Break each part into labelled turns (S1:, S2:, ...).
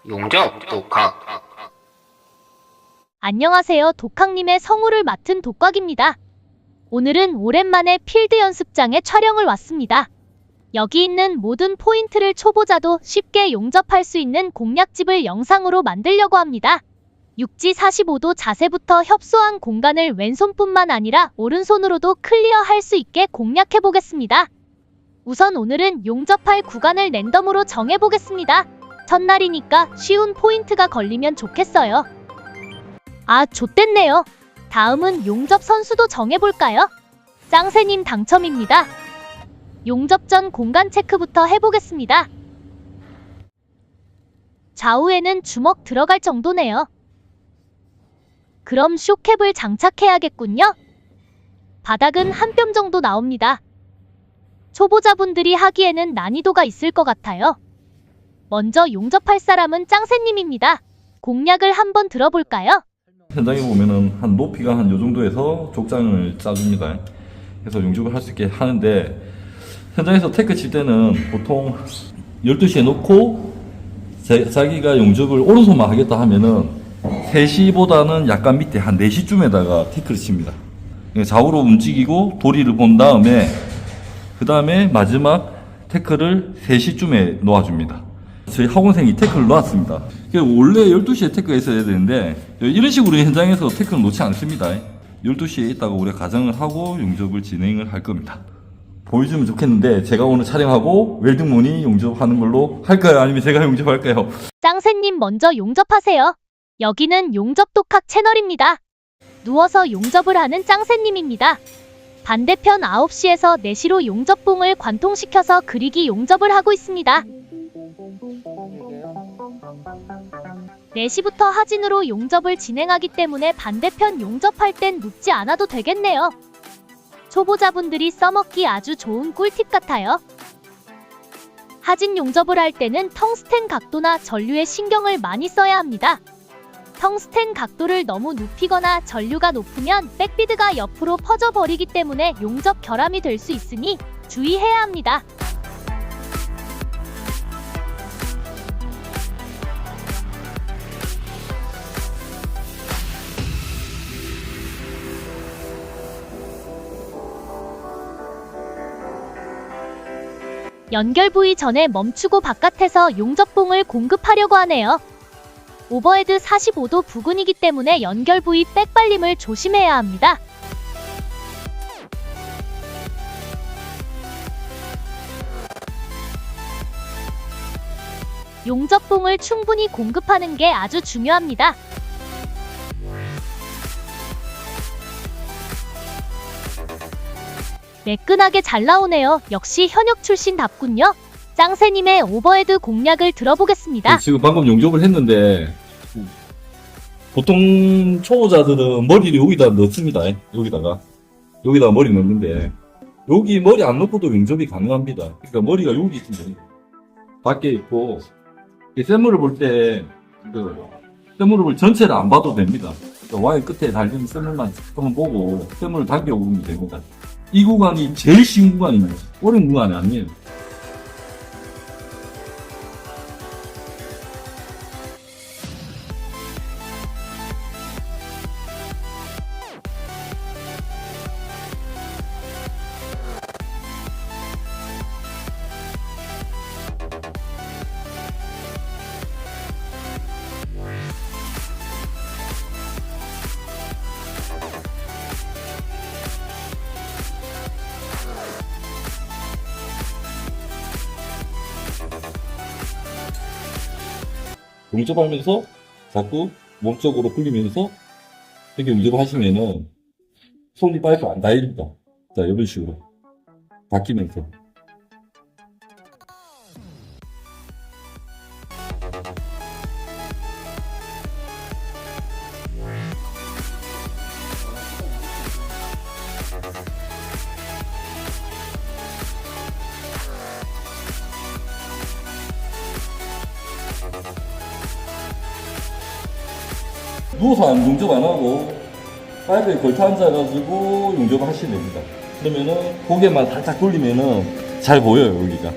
S1: 용접, 독학.
S2: 안녕하세요. 독학님의 성우를 맡은 독각입니다. 오늘은 오랜만에 필드 연습장에 촬영을 왔습니다. 여기 있는 모든 포인트를 초보자도 쉽게 용접할 수 있는 공략집을 영상으로 만들려고 합니다. 육지 45도 자세부터 협소한 공간을 왼손뿐만 아니라 오른손으로도 클리어할 수 있게 공략해 보겠습니다. 우선 오늘은 용접할 구간을 랜덤으로 정해보겠습니다. 첫날이니까 쉬운 포인트가 걸리면 좋겠어요. 아, 좆됐네요. 다음은 용접 선수도 정해볼까요? 짱새님 당첨입니다. 용접 전 공간 체크부터 해보겠습니다. 좌우에는 주먹 들어갈 정도네요. 그럼 쇼캡을 장착해야겠군요. 바닥은 한 뼘 정도 나옵니다. 초보자분들이 하기에는 난이도가 있을 것 같아요. 먼저 용접할 사람은 짱새님입니다. 공략을 한번 들어볼까요?
S3: 현장에 보면은 한 높이가 한 요 정도에서 족장을 짜줍니다. 그래서 용접을 할 수 있게 하는데, 현장에서 테크 칠 때는 보통 12시에 놓고 자기가 용접을 오른손만 하겠다 하면은 3시보다는 약간 밑에 한 4시쯤에다가 테크를 칩니다. 좌우로 움직이고 도리를 본 다음에 그 다음에 마지막 테크를 3시쯤에 놓아줍니다. 저희 학원생이 테크를 놓았습니다. 원래 12시에 테크가 있어야 되는데 이런 식으로 현장에서 테크를 놓지 않습니다. 12시에 있다가 우리가 가정을 하고 용접을 진행을 할 겁니다. 보여주면 좋겠는데 제가 오늘 촬영하고 웰딩문이 용접하는 걸로 할까요? 아니면 제가 용접할까요?
S2: 짱새님 먼저 용접하세요. 여기는 용접 독학 채널입니다. 누워서 용접을 하는 짱새님입니다. 반대편 9시에서 4시로 용접봉을 관통시켜서 그리기 용접을 하고 있습니다. 4시부터 하진으로 용접을 진행하기 때문에 반대편 용접할 땐 눕지 않아도 되겠네요. 초보자분들이 써먹기 아주 좋은 꿀팁 같아요. 하진 용접을 할 때는 텅스텐 각도나 전류에 신경을 많이 써야 합니다. 텅스텐 각도를 너무 눕히거나 전류가 높으면 백비드가 옆으로 퍼져버리기 때문에 용접 결함이 될 수 있으니 주의해야 합니다. 연결 부위 전에 멈추고 바깥에서 용접봉을 공급하려고 하네요. 오버헤드 45도 부근이기 때문에 연결 부위 백발림을 조심해야 합니다. 용접봉을 충분히 공급하는 게 아주 중요합니다. 매끈하게 잘 나오네요. 역시 현역 출신답군요. 짱새님의 오버헤드 공략을 들어보겠습니다.
S3: 지금 방금 용접을 했는데 보통 초보자들은 머리를 여기다 넣습니다. 여기다가 머리 넣는데 여기 머리 안 넣고도 용접이 가능합니다. 그러니까 머리가 여기 있습니다. 밖에 있고 샘물을 볼 때 샘물을 전체를 안 봐도 됩니다. 그러니까 와이어 끝에 달린 샘물만 한번 보고 샘물을 당겨오면 됩니다. 이 구간이 제일 쉬운 구간입니다. 어려운 구간이 아니에요. 용접하면서 자꾸 몸쪽으로 풀리면서 이렇게 용접을 하시면은 손이 파이프 안 닿습니다. 자, 이런 식으로 바뀌면서. 누워서 용접 안 하고 파이프에 걸터 앉아가지고 용접을 하시면 됩니다. 그러면은 고개만 살짝 돌리면은 잘 보여요, 여기가.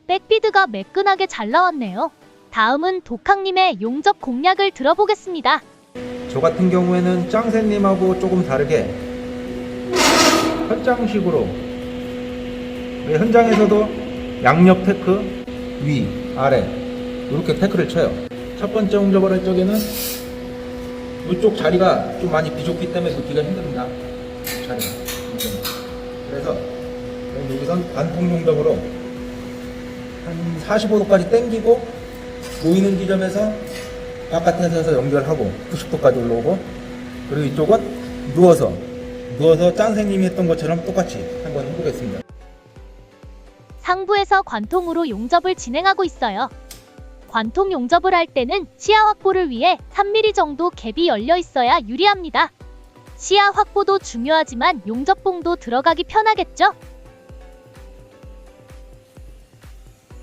S2: 백비드가 매끈하게 잘 나왔네요. 다음은 독학님의 용접 공략을 들어보겠습니다.
S1: 저 같은 경우에는 짱새님하고 조금 다르게 현장식으로, 현장에서도 양옆 테크, 위, 아래 이렇게 테크를 쳐요. 첫 번째 용접을 할 적에는 이쪽 자리가 좀 많이 비좁기 때문에 놓기가 힘듭니다. 자리가. 그래서 여기선 반통 용접으로 한 45도까지 당기고 보이는 지점에서 바깥에서 연결하고 90도까지 올라오고, 그리고 이쪽은 누워서 짱생님이 했던 것처럼 똑같이 한번 해보겠습니다.
S2: 상부에서 관통으로 용접을 진행하고 있어요. 관통 용접을 할 때는 시야 확보를 위해 3mm 정도 갭이 열려 있어야 유리합니다. 시야 확보도 중요하지만 용접봉도 들어가기 편하겠죠?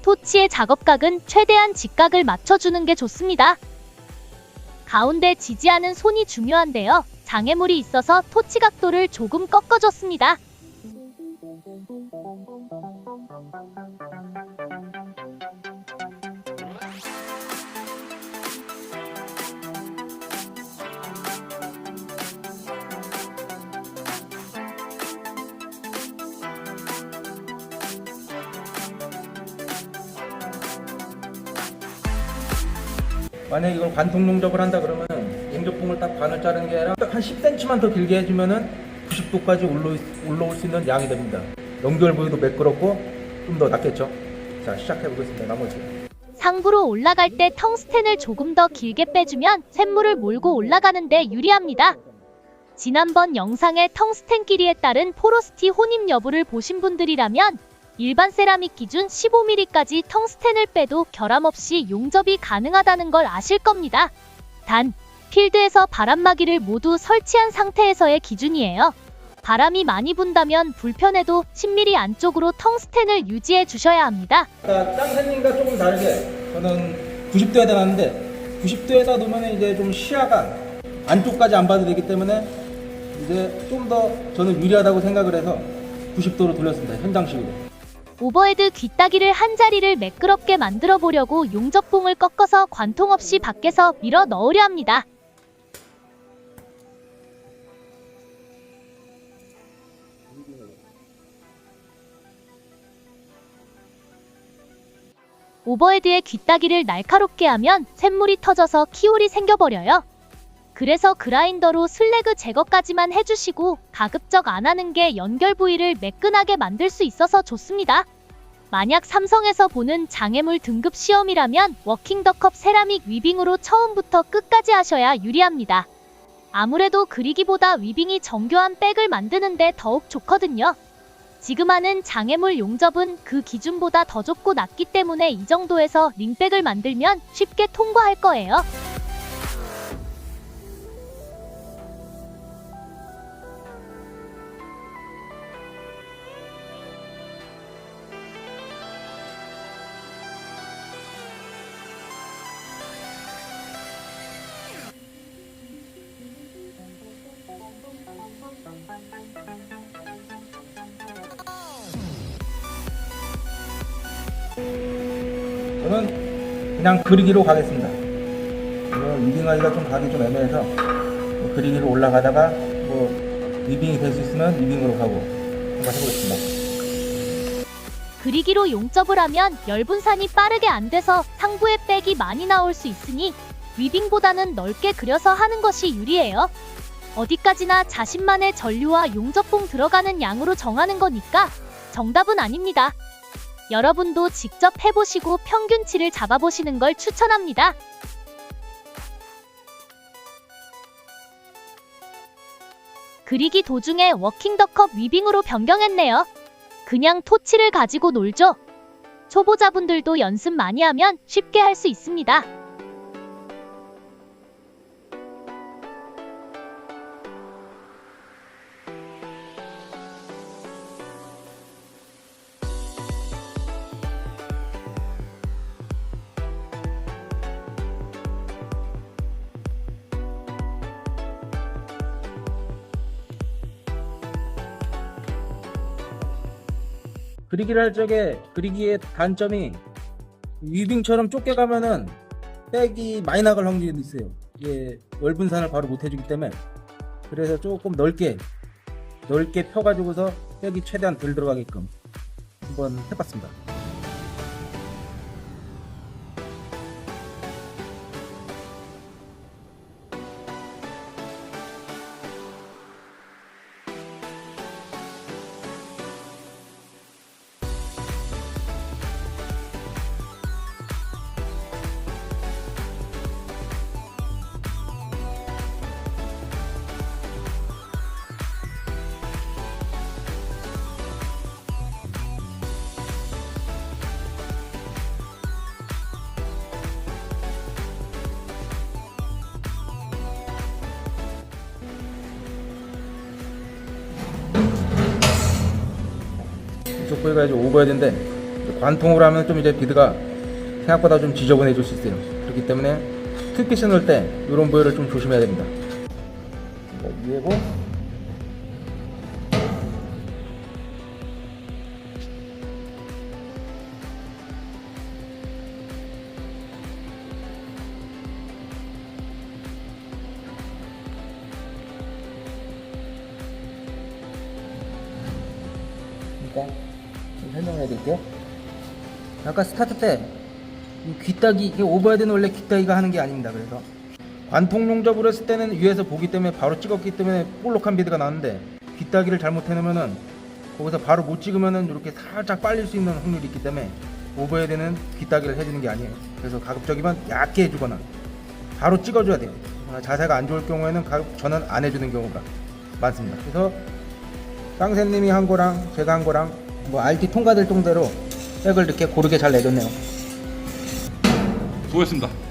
S2: 토치의 작업각은 최대한 직각을 맞춰주는 게 좋습니다. 가운데 지지하는 손이 중요한데요. 장애물이 있어서 토치 각도를 조금 꺾어줬습니다.
S1: 만약에 이걸 관통 용접을 한다 그러면 용접봉을 딱 반을 자르는 게 아니라 딱 한 10cm만 더 길게 해주면은 90도까지 올라올 수 있는 양이 됩니다. 연결 부위도 매끄럽고 좀 더 낫겠죠. 자, 시작해 보겠습니다. 나머지.
S2: 상부로 올라갈 때 텅스텐을 조금 더 길게 빼주면 쇳물을 몰고 올라가는 데 유리합니다. 지난번 영상의 텅스텐 길이에 따른 포로시티 혼입 여부를 보신 분들이라면 일반 세라믹 기준 15mm까지 텅스텐을 빼도 결함 없이 용접이 가능하다는 걸 아실 겁니다. 단, 필드에서 바람막이를 모두 설치한 상태에서의 기준이에요. 바람이 많이 분다면 불편해도 10mm 안쪽으로 텅스텐을 유지해 주셔야 합니다.
S1: 짱새님과 조금 다르게 저는 90도에다 놨는데 90도에다 놓으면 이제 좀 시야가 안쪽까지 안 봐도 되기 때문에 이제 좀 더 저는 유리하다고 생각을 해서 90도로 돌렸습니다. 현장식으로.
S2: 오버헤드 귀따기를 한 자리를 매끄럽게 만들어 보려고 용접봉을 꺾어서 관통 없이 밖에서 밀어 넣으려 합니다. 오버헤드의 귀따기를 날카롭게 하면 쇳물이 터져서 키홀이 생겨버려요. 그래서 그라인더로 슬래그 제거까지만 해주시고 가급적 안 하는 게 연결 부위를 매끈하게 만들 수 있어서 좋습니다. 만약 삼성에서 보는 장애물 등급 시험이라면 워킹 더 컵 세라믹 위빙으로 처음부터 끝까지 하셔야 유리합니다. 아무래도 그리기보다 위빙이 정교한 백을 만드는데 더욱 좋거든요. 지금 하는 장애물 용접은 그 기준보다 더 좁고 낮기 때문에 이 정도에서 링백을 만들면 쉽게 통과할 거예요.
S1: 저는 그냥 그리기로 가겠습니다. 위빙하기가 좀 가기 좀 애매해서 그리기로 올라가다가 위빙이 될 수 있으면 위빙으로 가고 한번 해보겠습니다.
S2: 그리기로 용접을 하면 열분산이 빠르게 안 돼서 상부에 백이 많이 나올 수 있으니 위빙보다는 넓게 그려서 하는 것이 유리해요. 어디까지나 자신만의 전류와 용접봉 들어가는 양으로 정하는 거니까 정답은 아닙니다. 여러분도 직접 해보시고 평균치를 잡아보시는 걸 추천합니다. 그리기 도중에 워킹 더 컵 위빙으로 변경했네요. 그냥 토치를 가지고 놀죠. 초보자분들도 연습 많이 하면 쉽게 할 수 있습니다.
S1: 그리기를 할 적에 그리기의 단점이 위빙처럼 좁게 가면은 백이 많이 나갈 확률이 있어요. 이게 월분산을 바로 못 해주기 때문에. 그래서 조금 넓게 펴가지고서 백이 최대한 덜 들어가게끔 한번 해봤습니다. 이쪽 부위가 이제 오버헤드인데 관통으로 하면 좀 이제 비드가 생각보다 좀 지저분해질 수 있어요. 그렇기 때문에 투피스 넣을 때 이런 부위를 좀 조심해야 됩니다. 위에고 좀 설명을 해드릴게요. 아까 스타트 때 귀따기, 이게 오버헤드는 원래 귀따기가 하는 게 아닙니다. 그래서 관통 용접을 했을 때는 위에서 보기 때문에 바로 찍었기 때문에 볼록한 비드가 나는데 귀따기를 잘못 해놓으면은 거기서 바로 못 찍으면은 이렇게 살짝 빨릴 수 있는 확률이 있기 때문에 오버헤드는 귀따기를 해주는 게 아니에요. 그래서 가급적이면 얇게 해주거나 바로 찍어줘야 돼요. 자세가 안 좋을 경우에는 저는 안 해주는 경우가 많습니다. 그래서 깡새님이 한 거랑 제가 한 거랑 뭐 RT 통과될 정도로 백을 이렇게 고르게 잘 내줬네요.
S3: 수고했습니다.